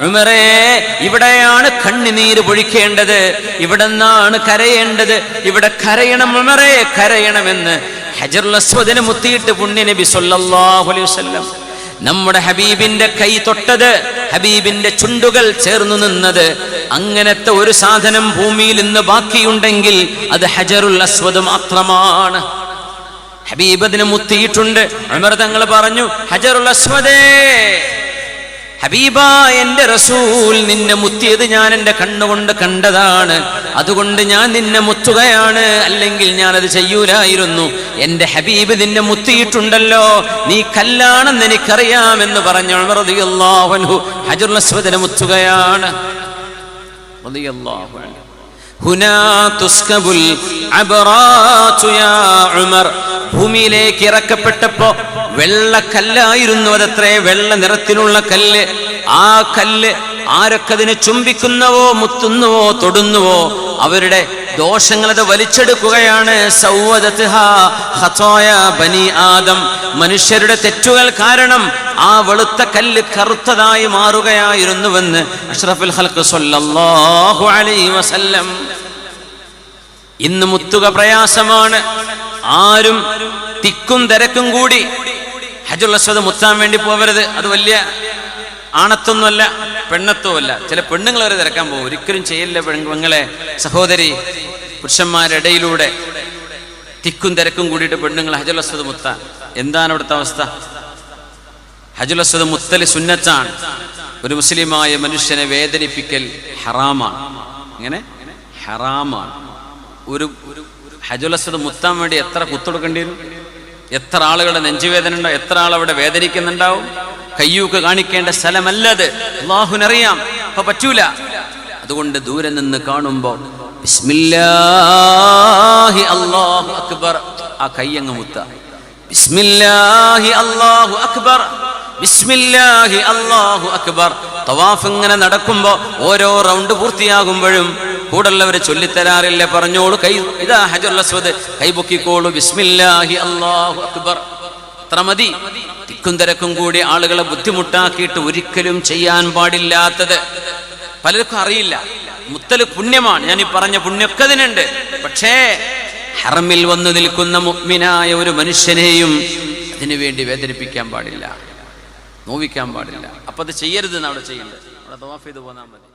ഉമറേ, ഇവിടെയാണ് കണ്ണുനീര് പൊഴിക്കേണ്ടത്, ഇവിടെ നിന്നാണ് കരയേണ്ടത്, ഇവിടെ കരയണം ഉമറേ, കരയണമെന്ന് ഹജറുൽ അസ്വദിനെ മുത്തിയിട്ട് പുണ്യനബി സല്ലല്ലാഹു അലൈഹി വസല്ലം നമ്മുടെ ഹബീബിന്റെ കൈ തൊട്ടത്, ഹബീബിന്റെ ചുണ്ടുകൾ ചേർന്നു നിന്നത്, അങ്ങനത്തെ ഒരു സാധനം ഭൂമിയിൽ ഇന്ന് ബാക്കിയുണ്ടെങ്കിൽ അത് ഹജറുൽ അസ്വദ് മാത്രമാണ്. ഹബീബ് അതിനെ മുത്തിയിട്ടുണ്ട്. ഉമർ തങ്ങൾ പറഞ്ഞു, ഹജറുൽ അസ്വദേ, ഹബീബാ എന്റെ റസൂൽ നിന്നെ മുത്തിയത് ഞാൻ എന്റെ കണ്ണുകൊണ്ട് കണ്ടതാണ്, അതുകൊണ്ട് ഞാൻ നിന്നെ മുത്തുകയാണ്, അല്ലെങ്കിൽ ഞാനത് ചെയ്യൂലായിരുന്നു. എന്റെ ഹബീബ് നിന്നെ മുത്തിയിട്ടുണ്ടല്ലോ, നീ കല്ലാണെന്ന് എനിക്കറിയാമെന്ന് പറഞ്ഞു ഉമർ റളിയല്ലാഹു അൻഹു ഹജറുൽ അസ്വദിനെ മുത്തുകയാണ്. റളിയല്ലാഹു അൻഹു. ഹുനാ തുസ്കബുൽ അബ്റാതു യാ ഉമർ. ഭൂമിയിലേക്ക് ഇറക്കപ്പെട്ടപ്പോ വെള്ളക്കല്ലായിരുന്നു അതത്രേ, വെള്ള നിറത്തിലുള്ള കല്ല്. ആ കല്ല് ആരൊക്കെ അതിനെ ചുംബിക്കുന്നുവോ, മുത്തുന്നുവോ, തൊടുന്നുവോ അവരുടെ ദോഷങ്ങൾ അത് വലിച്ചെടുക്കുകയാണ്. സൗവദത്ഹാ ഖതായ ബനി ആദം. മനുഷ്യരുടെ തെറ്റുകൾ കാരണം ആ വെളുത്ത കല്ല് കറുത്തതായി മാറുകയായിരുന്നുവെന്ന് അഷ്റഫുൽ ഖൽഖ് സ്വല്ലല്ലാഹു അലൈഹി വസല്ലം. ഇന്ന് മുത്തുക പ്രയാസമാണ്. ആരും തിക്കും തിരക്കും കൂടി ഹജറുൽ അസ്വദ് മുത്താൻ വേണ്ടി പോവരുത്. അത് വലിയ ആണത്തൊന്നുമല്ല, പെണ്ണത്വമല്ല. ചില പെണ്ണുങ്ങൾ വരെ തിരക്കാൻ പോകും. ഒരിക്കലും ചെയ്യല്ല പെണ്ണുങ്ങളെ, സഹോദരി. പുരുഷന്മാരുടെ ഇടയിലൂടെ തിക്കും തിരക്കും കൂടിയിട്ട് പെണ്ണുങ്ങൾ ഹജറുൽ അസ്വദ് മുത്താൻ. എന്താണ് അവിടുത്തെ അവസ്ഥ? ഹജറുൽ അസ്വദ് മുത്തല് സുന്നത്താണ്. ഒരു മുസ്ലിമായ മനുഷ്യനെ വേദനിപ്പിക്കൽ ഹറാമാണ്. ഇങ്ങനെ ഹറാമാണ്. ഒരു ഹജറുൽ അസ്വദ് മുത്താൻ വേണ്ടി എത്ര കുത്തൊടുക്കേണ്ടി വരും? എത്ര ആളുകളുടെ നെഞ്ചുവേദന ഉണ്ടാവും? എത്ര ആളവിടെ വേദനിക്കുന്നുണ്ടാവും? കയ്യൂക്ക് കാണിക്കേണ്ട സ്ഥലമല്ലത്, അല്ലാഹുവിനറിയാം. അപ്പൊ പറ്റൂല. അതുകൊണ്ട് ദൂരെ നിന്ന് കാണുമ്പോ ബിസ്മില്ലാഹി അല്ലാഹു അക്ബർ, ആ കൈ അങ്ങ് മുത്ത. ബിസ്മില്ലാഹി അല്ലാഹു അക്ബർ, ബിസ്മില്ലാഹി അല്ലാഹു അക്ബർ. തവാഫ് ഇങ്ങനെ നടക്കുമ്പോ ഓരോ റൗണ്ട് പൂർത്തിയാകുമ്പോഴും കൂടുള്ളവരെ ചൊല്ലിത്തരാറില്ല, പറഞ്ഞോളൂ, കൈ ഇതാ ഹജറുൽ അസ്വദ്, കൈ പൊക്കിക്കോളൂ, ബിസ്മില്ലാഹി അല്ലാഹു അക്ബർ. അത്ര മതി. തിക്കും തിരക്കും കൂടി ആളുകളെ ബുദ്ധിമുട്ടാക്കിയിട്ട് ഒരിക്കലും ചെയ്യാൻ പാടില്ലാത്തത്. പലർക്കും അറിയില്ല. മുത്തല് പുണ്യമാണ്, ഞാൻ ഈ പറഞ്ഞ പുണ്യമൊക്കെ അതിനുണ്ട്. പക്ഷേ ഹറമിൽ വന്നു നിൽക്കുന്ന മുഅ്മിനായ ഒരു മനുഷ്യനെയും അതിനു വേണ്ടി വേദനിപ്പിക്കാൻ പാടില്ല, നോവിക്കാൻ പാടില്ല. അപ്പൊ അത് ചെയ്യരുതെന്ന് അവിടെ ചെയ്യേണ്ടത്. അവിടെ തവാഫ് ചെയ്ത് പോന്നാൽ മതി.